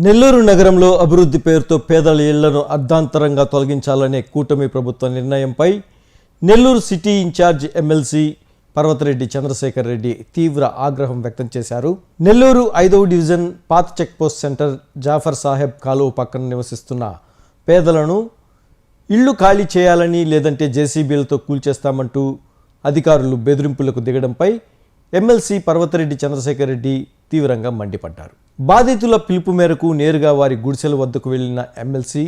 నెల్లూరు నగరంలో అభివృద్ధి పేరుతో పేదల ఇళ్లను అర్ధాంతరంగా తొలగించాలనే కూటమి ప్రభుత్వ నిర్ణయంపై Nellore city incharge MLC Parvathareddy Chandrasekhar Reddy తీవ్ర ఆగ్రహం వ్యక్తం చేశారు. నెల్లూరు 5వ డివిజన్ పాత చెక్పోస్ట్ సెంటర్ జాఫర్ సాహెబ్ కాలువ పక్కన నివసిస్తున్న పేదలను ఇళ్లు ఖాళీ చేయాలని లేదంటే జేసీబీలతో కూల్చేస్తామంటూ అధికారులు బెదిరింపులకు దిగడంపై ఎమ్మెల్సీ పర్వతరెడ్డి చంద్రశేఖర్ రెడ్డి తీవ్రంగా మండిపడ్డారు. బాధితుల పిలుపు మేరకు నేరుగా వారి గుడిసెల వద్దకు వెళ్లిన ఎమ్మెల్సీ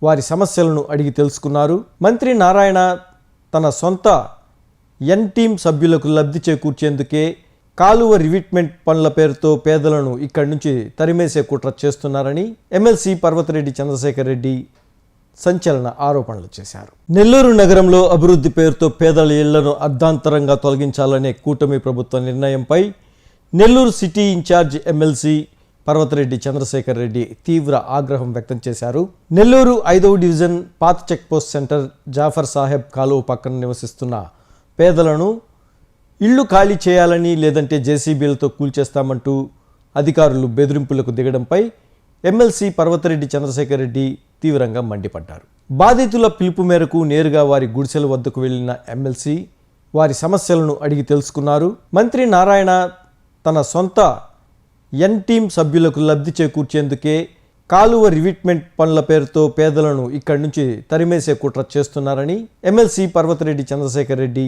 వారి సమస్యలను అడిగి తెలుసుకున్నారు. మంత్రి నారాయణ తన సొంత టీం సభ్యులకు లబ్ధి చేకూర్చేందుకే కాలువ రివిట్మెంట్ పనుల పేరుతో పేదలను ఇక్కడి నుంచి తరిమేసే కుట్ర చేస్తున్నారని ఎమ్మెల్సీ పర్వతరెడ్డి చంద్రశేఖర్ రెడ్డి సంచలన ఆరోపణలు చేశారు. నెల్లూరు నగరంలో అభివృద్ధి పేరుతో పేదల ఇళ్లను అర్ధాంతరంగా తొలగించాలనే కూటమి ప్రభుత్వ నిర్ణయంపై Nellore city incharge MLC Parvathareddy Chandrasekhar Reddy తీవ్ర ఆగ్రహం వ్యక్తం చేశారు. నెల్లూరు 5వ డివిజన్ పాత చెక్పోస్ట్ సెంటర్ జాఫర్ సాహెబ్ కాలువ పక్కన నివసిస్తున్న పేదలను ఇళ్లు ఖాళీ చేయాలని లేదంటే జేసీబీలతో కూల్చేస్తామంటూ అధికారులు బెదిరింపులకు దిగడంపై ఎమ్మెల్సీ పర్వతరెడ్డి చంద్రశేఖర్ రెడ్డి తీవ్రంగా మండిపడ్డారు. బాధితుల పిలుపు మేరకు నేరుగా వారి గుడిసెల వద్దకు వెళ్లిన ఎమ్మెల్సీ వారి సమస్యలను అడిగి తెలుసుకున్నారు. మంత్రి నారాయణ తన సొంత టీం సభ్యులకు లబ్ధి చేకూర్చేందుకే కాలువ రివిట్మెంట్ పనుల పేరుతో పేదలను ఇక్కడి నుంచి తరిమేసే కుట్ర చేస్తున్నారని ఎమ్మెల్సీ పర్వతరెడ్డి చంద్రశేఖర్ రెడ్డి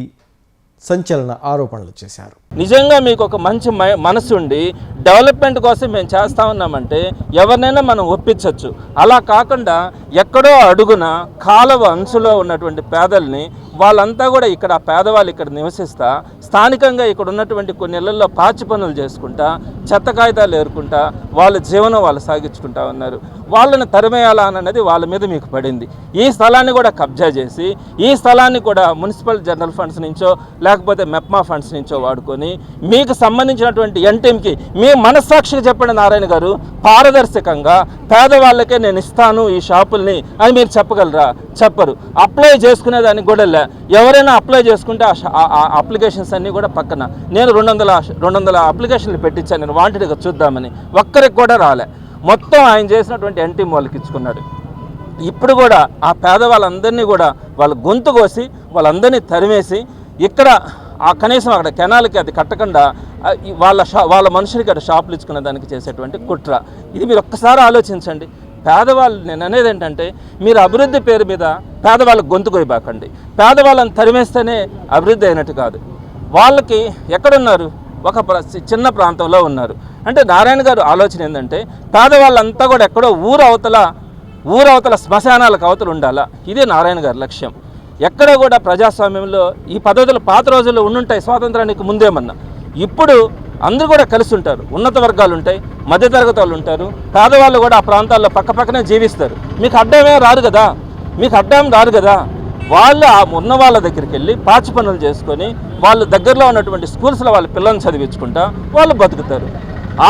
సంచలన ఆరోపణలు చేశారు. నిజంగా మీకు ఒక మంచి మనసు ఉండి డెవలప్మెంట్ కోసం మేము చేస్తా ఉన్నామంటే ఎవరినైనా మనం ఒప్పించవచ్చు. అలా కాకుండా ఎక్కడో అడుగున కాలువ అంచులో ఉన్నటువంటి పేదల్ని వాళ్ళంతా కూడా ఇక్కడ పేదవాళ్ళు ఇక్కడ నివసిస్తా స్థానికంగా ఇక్కడ ఉన్నటువంటి కొన్ని ఇళ్లలో పాచి పనులు చేసుకుంటా చెత్త కాగితాలు ఏరుకుంటా వాళ్ళ జీవనం వాళ్ళు సాగించుకుంటా ఉన్నారు. వాళ్ళని తరిమేయాలా అన్నది వాళ్ళ మీద మీకు పడింది. ఈ స్థలాన్ని కూడా కబ్జా చేసి ఈ స్థలాన్ని కూడా మున్సిపల్ జనరల్ ఫండ్స్ నుంచో లేకపోతే మెప్మా ఫండ్స్ నుంచో వాడుకొని మీకు సంబంధించినటువంటి టీంకి మీ మనస్సాక్షిగా చెప్పండి నారాయణ గారు, పారదర్శకంగా పేదవాళ్ళకే నేను ఇస్తాను ఈ షాపుల్ని అని మీరు చెప్పగలరా? చెప్పరు. అప్లై చేసుకునేదానికి కూడా లే. ఎవరైనా అప్లై చేసుకుంటే ఆ అప్లికేషన్స్ అన్నీ కూడా పక్కన నేను 200 అప్లికేషన్లు పెట్టించాను నేను వాంటెడ్గా చూద్దామని, ఒక్కరికి కూడా రాలే. మొత్తం ఆయన చేసినటువంటి టీం వాళ్ళకి ఇచ్చుకున్నాడు. ఇప్పుడు కూడా ఆ పేదవాళ్ళందరినీ కూడా వాళ్ళ గొంతు కోసి వాళ్ళందరినీ తరిమేసి ఇక్కడ ఆ కనీసం అక్కడ కెనాల్కి అది కట్టకుండా వాళ్ళ మనుషులకి అక్కడ షాపులు ఇచ్చుకునే దానికి చేసేటువంటి కుట్ర. ఇది మీరు ఒక్కసారి ఆలోచించండి. పేదవాళ్ళు నేను అనేది ఏంటంటే మీరు అభివృద్ధి పేరు మీద పేదవాళ్ళకి గొంతు కోయబాకండి. పేదవాళ్ళని తరిమేస్తేనే అభివృద్ధి అయినట్టు కాదు. వాళ్ళకి ఎక్కడున్నారు? ఒక చిన్న ప్రాంతంలో ఉన్నారు. అంటే నారాయణ గారు ఆలోచన ఏంటంటే పేదవాళ్ళంతా కూడా ఎక్కడో ఊరవతల శ్మశానాలకు అవతలు ఉండాలా. ఇదే నారాయణ గారి లక్ష్యం. ఎక్కడ కూడా ప్రజాస్వామ్యంలో ఈ పద్ధతులు పాత రోజుల్లో ఉండుంటాయి స్వాతంత్రానికి ముందేమన్నా. ఇప్పుడు అందరూ కూడా కలిసి ఉంటారు. ఉన్నత వర్గాలు ఉంటాయి, మధ్యతరగతి వాళ్ళు ఉంటారు, పేదవాళ్ళు కూడా ఆ ప్రాంతాల్లో పక్కపక్కనే జీవిస్తారు. మీకు అడ్డమే రారు కదా. వాళ్ళు ఆ ఉన్న వాళ్ళ దగ్గరికి వెళ్ళి పాచి పనులు చేసుకొని వాళ్ళు దగ్గరలో ఉన్నటువంటి స్కూల్స్లో వాళ్ళ పిల్లల్ని చదివించుకుంటా వాళ్ళు బతుకుతారు.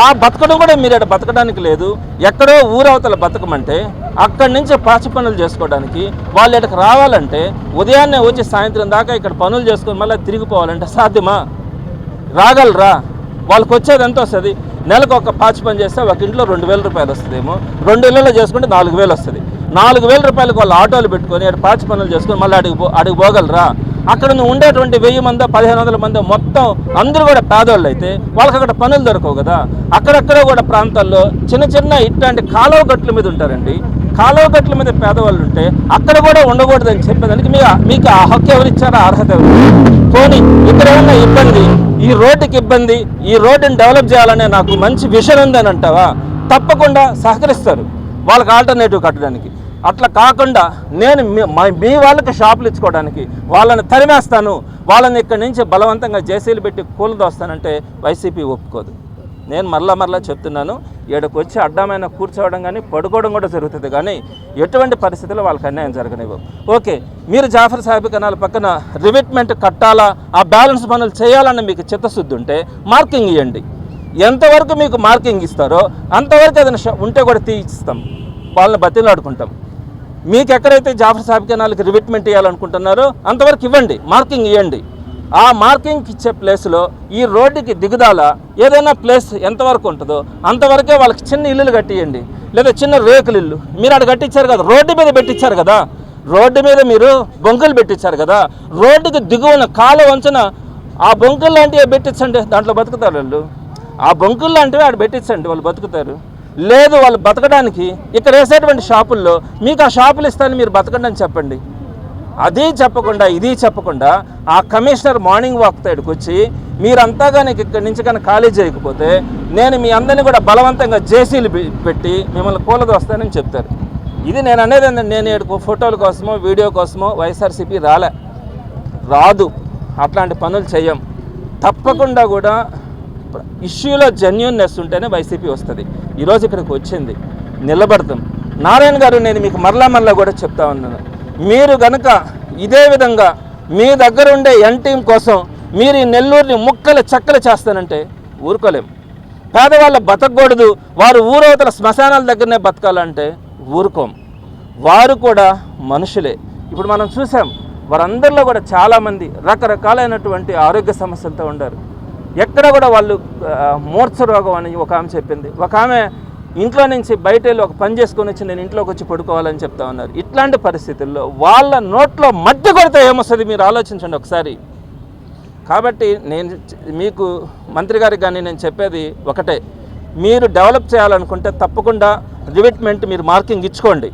ఆ బతకడం కూడా మీరు ఇక్కడ బతకడానికి లేదు. ఎక్కడో ఊరవతల బతకమంటే అక్కడి నుంచి పాచి పనులు చేసుకోవడానికి వాళ్ళు ఇక్కడికి రావాలంటే ఉదయాన్నే వచ్చి సాయంత్రం దాకా ఇక్కడ పనులు చేసుకొని మళ్ళీ తిరిగిపోవాలంటే సాధ్యమా? రాగలరా? వాళ్ళకి వచ్చేది ఎంత వస్తుంది? నెలకు ఒక పాచి పని చేస్తే ఒక ఇంట్లో 2000 రూపాయలు వస్తుందేమో, 2 ఇళ్లలో చేసుకుంటే 4000 వస్తుంది. 4000 రూపాయలకు వాళ్ళు ఆటోలు పెట్టుకొని అక్కడ పాచి పనులు చేసుకొని మళ్ళీ అడిగి పోగలరా? అక్కడ నువ్వు ఉండేటువంటి 1000 మంది 1500 మంది మొత్తం అందరూ కూడా పేదవాళ్ళు అయితే వాళ్ళకి అక్కడ పనులు దొరకవు కదా. అక్కడక్కడ కూడా ప్రాంతాల్లో చిన్న ఇట్లాంటి కాలువ గట్ల మీద ఉంటారండి. కాలువ గట్ల మీద పేదవాళ్ళు ఉంటే అక్కడ కూడా ఉండకూడదని చెప్పేదానికి మీకు ఆ హక్కు ఎవరు ఇచ్చారో అర్హత ఎవరు? పోనీ ఇక్కడ ఉన్న ఇబ్బంది, ఈ రోడ్డుకి ఇబ్బంది, ఈ రోడ్డుని డెవలప్ చేయాలనే నాకు మంచి విషన్ ఉందని అంటావా? తప్పకుండా సహకరిస్తారు వాళ్ళకి ఆల్టర్నేటివ్ కట్టడానికి. అట్లా కాకుండా నేను మీ వాళ్ళకి షాపులు ఇచ్చుకోవడానికి వాళ్ళని తరిమేస్తాను, వాళ్ళని ఇక్కడి నుంచి బలవంతంగా జేసీలు పెట్టి కూలదోస్తానంటే వైసీపీ ఒప్పుకోదు. నేను మరలా చెప్తున్నాను, ఇక్కడికి వచ్చి అడ్డమైన కూర్చోవడం కానీ పడుకోవడం కూడా జరుగుతుంది, కానీ ఎటువంటి పరిస్థితుల్లో వాళ్ళకి అన్యాయం జరగనివ్వవు. ఓకే, మీరు జాఫర్ సాహెబ్ కెనాల్ పక్కన రివిట్మెంట్ కట్టాలా, ఆ బ్యాలెన్స్ పనులు చేయాలని మీకు చిత్తశుద్ధి ఉంటే మార్కింగ్ ఇవ్వండి. ఎంతవరకు మీకు మార్కింగ్ ఇస్తారో అంతవరకు ఏదైనా ఉంటే కూడా తీయిస్తాం, వాళ్ళని బతిలాడుకుంటాం. మీకు ఎక్కడైతే జాఫర్ సాహెబ్ కెనాల్కి రివిట్మెంట్ ఇవ్వాలనుకుంటున్నారో అంతవరకు ఇవ్వండి, మార్కింగ్ ఇవ్వండి. ఆ మార్కింగ్ ఇచ్చే ప్లేస్లో ఈ రోడ్డుకి దిగుదాల ఏదైనా ప్లేస్ ఎంతవరకు ఉంటుందో అంతవరకే వాళ్ళకి చిన్న ఇల్లులు కట్టియండి. లేదా చిన్న రేకులు ఇల్లు మీరు అక్కడ కట్టించారు కదా, రోడ్డు మీద పెట్టించారు కదా, రోడ్డు మీద మీరు బొంకులు పెట్టించారు కదా, రోడ్డుకి దిగువన కాల వంచున ఆ బొంకులు లాంటివి పెట్టించండి, దాంట్లో బతుకుతారు వాళ్ళు. ఆ బొంకులు లాంటివి ఆడ పెట్టించండి, వాళ్ళు బతుకుతారు. లేదు వాళ్ళు బతకడానికి ఇక్కడ వేసేటువంటి షాపుల్లో మీకు ఆ షాపులు ఇస్తాను మీరు బతకండి అని చెప్పండి. అది చెప్పకుండా ఇది చెప్పకుండా ఆ కమిషనర్ మార్నింగ్ వాక్ ఇక్కడికి వచ్చి మీరంతా కానీ ఇక్కడి నుంచి కానీ ఖాళీ చేయకపోతే నేను మీ అందరినీ కూడా బలవంతంగా జేసీలు పెట్టి మిమ్మల్ని కూలదోస్తానని చెప్తారు. ఇది నేను అనేది ఏంటంటే, నేను ఇక్కడ ఫోటోల కోసమో వీడియో కోసమో వైఎస్ఆర్సీపీ రాదు, అట్లాంటి పనులు చెయ్యం. తప్పకుండా కూడా ఇష్యూలో జెన్యూన్నెస్ ఉంటేనే వైసీపీ వస్తుంది. ఈరోజు ఇక్కడికి వచ్చింది, నిలబడతాం. నారాయణ గారు, నేను మీకు మరలా కూడా చెప్తా ఉన్నాను, మీరు కనుక ఇదే విధంగా మీ దగ్గర ఉండే ఎన్ టీం కోసం మీరు ఈ నెల్లూరుని ముక్కలు చెక్కలు చేస్తానంటే ఊరుకోలేం. పేదవాళ్ళ బతకూడదు, వారు ఊరవతల శ్మశానాల దగ్గరనే బతకాలంటే ఊరుకోం. వారు కూడా మనుషులే. ఇప్పుడు మనం చూసాం, వారందరిలో కూడా చాలామంది రకరకాలైనటువంటి ఆరోగ్య సమస్యలతో ఉన్నారు. ఎక్కడ కూడా వాళ్ళు మూర్ఛ రోగం అని ఒక ఆమె చెప్పింది. ఒక ఆమె ఇంట్లో నుంచి బయట వెళ్ళి ఒక పని చేసుకొని వచ్చి నేను ఇంట్లోకి వచ్చి పడుకోవాలని చెప్తా ఉన్నారు. ఇట్లాంటి పరిస్థితుల్లో వాళ్ళ నోట్లో మట్టి కొడితే ఏమొస్తుంది మీరు ఆలోచించండి ఒకసారి. కాబట్టి నేను మీకు మంత్రి గారికి కానీ నేను చెప్పేది ఒకటే, మీరు డెవలప్ చేయాలనుకుంటే తప్పకుండా రివిట్మెంట్ మీరు మార్కింగ్ ఇచ్చుకోండి.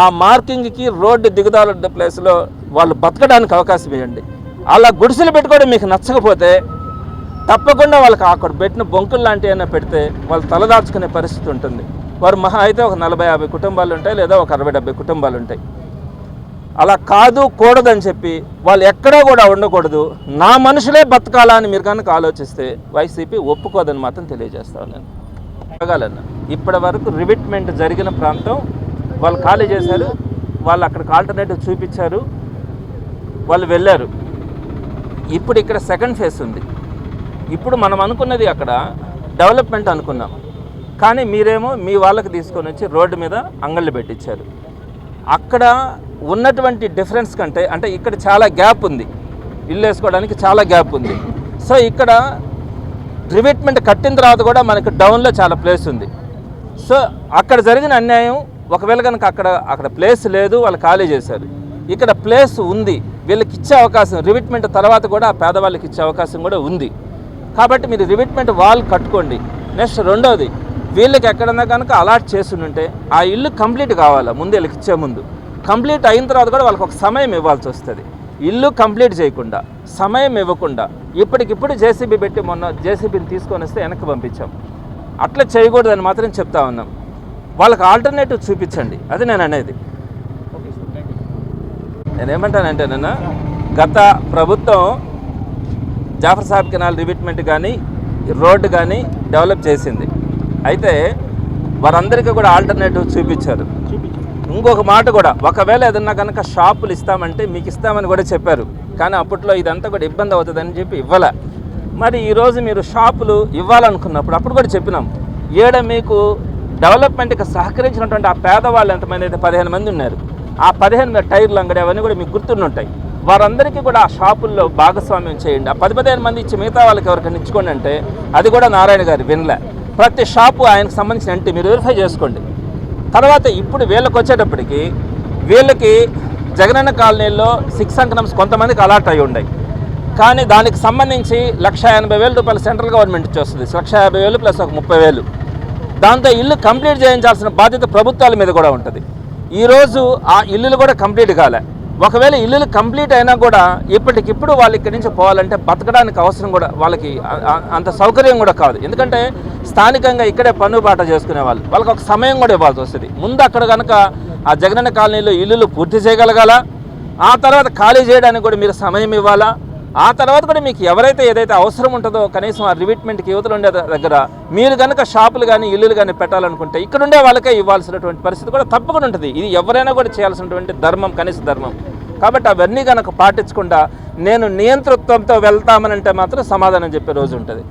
ఆ మార్కింగ్కి రోడ్డు దిగుదాల ప్లేస్లో వాళ్ళు బతకడానికి అవకాశం ఇవ్వండి. అలా గుడిసెలు పెట్టుకోవడం మీకు నచ్చకపోతే తప్పకుండా వాళ్ళకి అక్కడ పెట్టిన బొంకులు లాంటివి అయినా పెడితే వాళ్ళు తలదాచుకునే పరిస్థితి ఉంటుంది. వారు మహా అయితే ఒక 40-50 కుటుంబాలు ఉంటాయి, లేదా ఒక 60-70 కుటుంబాలు ఉంటాయి. అలా కాదు కూడదని చెప్పి వాళ్ళు ఎక్కడా కూడా ఉండకూడదు, నా మనుషులే బతకాలా అని మీరు కనుక ఆలోచిస్తే వైసీపీ ఒప్పుకోదని మాత్రం తెలియజేస్తాను నేను. అడగాలన్న ఇప్పటి వరకు రివిట్మెంట్ జరిగిన ప్రాంతం వాళ్ళు ఖాళీ చేశారు, వాళ్ళు అక్కడికి ఆల్టర్నేటివ్ చూపించారు, వాళ్ళు వెళ్ళారు. ఇప్పుడు ఇక్కడ సెకండ్ ఫేజ్ ఉంది. ఇప్పుడు మనం అనుకున్నది అక్కడ డెవలప్మెంట్ అనుకున్నాం, కానీ మీరేమో మీ వాళ్ళకి తీసుకొని వచ్చి రోడ్డు మీద అంగళ్ళు పెట్టించారు. అక్కడ ఉన్నటువంటి డిఫరెన్స్ కంటే అంటే ఇక్కడ చాలా గ్యాప్ ఉంది, ఇల్లు వేసుకోవడానికి చాలా గ్యాప్ ఉంది. సో ఇక్కడ రివిట్మెంట్ కట్టిన తర్వాత కూడా మనకి డౌన్లో చాలా ప్లేస్ ఉంది. సో అక్కడ జరిగిన అన్యాయం, ఒకవేళ కనుక అక్కడ ప్లేస్ లేదు, వాళ్ళు ఖాళీ చేశారు. ఇక్కడ ప్లేస్ ఉంది, వీళ్ళకి ఇచ్చే అవకాశం రివిట్మెంట్ తర్వాత కూడా ఆ పేదవాళ్ళకి ఇచ్చే అవకాశం కూడా ఉంది. కాబట్టి మీరు రివిట్మెంట్ వాల్ కట్టుకోండి. నెక్స్ట్ రెండోది, వీళ్ళకి ఎక్కడన్నా కనుక అలాట్ చేస్తుంటే ఆ ఇల్లు కంప్లీట్ కావాలా ముందు, వీళ్ళకి ఇచ్చే ముందు. కంప్లీట్ అయిన తర్వాత కూడా వాళ్ళకి ఒక సమయం ఇవ్వాల్సి వస్తుంది. ఇల్లు కంప్లీట్ చేయకుండా సమయం ఇవ్వకుండా ఇప్పటికిప్పుడు జేసీబీ పెట్టి మొన్న జేసీబీని తీసుకొని వస్తే వెనక్కి పంపించాం. అట్లా చేయకూడదని మాత్రం చెప్తా ఉన్నాం. వాళ్ళకి ఆల్టర్నేటివ్ చూపించండి, అది నేను అనేది. నేనేమంటానంటే గత ప్రభుత్వం జాఫర్ సాహెబ్ కెనాల్ రివిట్మెంట్ కానీ రోడ్డు కానీ డెవలప్ చేసింది. అయితే వారందరికీ కూడా ఆల్టర్నేటివ్ చూపించారు. ఇంకొక మాట కూడా, ఒకవేళ ఏదన్నా కనుక షాపులు ఇస్తామంటే మీకు ఇస్తామని కూడా చెప్పారు, కానీ అప్పట్లో ఇదంతా కూడా ఇబ్బంది అవుతుందని చెప్పి ఇవ్వలే. మరి ఈరోజు మీరు షాపులు ఇవ్వాలనుకున్నప్పుడు అప్పుడు కూడా చెప్పినాం, మీకు డెవలప్మెంట్కి సహకరించినటువంటి ఆ పేదవాళ్ళు ఎంతమంది అయితే 15 మంది ఉన్నారు, ఆ 15 టైర్లు అంగడి అవన్నీ కూడా మీకు గుర్తుంటాయి. వారందరికీ కూడా ఆ షాపుల్లో భాగస్వామ్యం చేయండి. ఆ 10-15 మంది ఇచ్చి మిగతా వాళ్ళకి ఎవరికైనా ఇచ్చుకోండి అంటే అది కూడా నారాయణ గారు వినలే. ప్రతి షాపు ఆయనకు సంబంధించిన అంటే మీరు వెరిఫై చేసుకోండి. తర్వాత ఇప్పుడు వీళ్ళకి వచ్చేటప్పటికి వీళ్ళకి జగనన్న కాలనీలో 6 అంకనమ్స్ కొంతమందికి అలాట్ అయి ఉన్నాయి, కానీ దానికి సంబంధించి 1,80,000 రూపాయలు సెంట్రల్ గవర్నమెంట్ ఇచ్చేస్తుంది. 1,50,000 ప్లస్ ఒక 30,000. దాంతో ఇల్లు కంప్లీట్ చేయించాల్సిన బాధ్యత ప్రభుత్వాల మీద కూడా ఉంటుంది. ఈరోజు ఆ ఇల్లులు కూడా కంప్లీట్ కాలే. ఒకవేళ ఇల్లులు కంప్లీట్ అయినా కూడా ఇప్పటికిప్పుడు వాళ్ళు ఇక్కడి నుంచి పోవాలంటే బతకడానికి అవసరం కూడా వాళ్ళకి అంత సౌకర్యం కూడా కాదు. ఎందుకంటే స్థానికంగా ఇక్కడే పన్నుబాట చేసుకునే వాళ్ళకి ఒక సమయం కూడా ఇవ్వాల్సి వస్తుంది. ముందు అక్కడ కనుక ఆ జగనన్న కాలనీలో ఇల్లులు పూర్తి చేయగలగాల, ఆ తర్వాత ఖాళీ చేయడానికి కూడా మీరు సమయం ఇవ్వాలా, ఆ తర్వాత కూడా మీకు ఎవరైతే ఏదైతే అవసరం ఉంటుందో కనీసం ఆ రివిట్మెంట్కి యువతలు ఉండే దగ్గర మీరు కనుక షాపులు కానీ ఇల్లులు కానీ పెట్టాలనుకుంటే ఇక్కడ ఉండే వాళ్ళకే ఇవ్వాల్సినటువంటి పరిస్థితి కూడా తప్పకుండా ఉంటుంది. ఇది ఎవరైనా కూడా చేయాల్సినటువంటి ధర్మం, కనీస ధర్మం. కాబట్టి అవన్నీ కనుక పాటించకుండా నేను నియంతృత్వంతో వెళ్తామనంటే మాత్రం సమాధానం చెప్పే రోజు ఉంటుంది.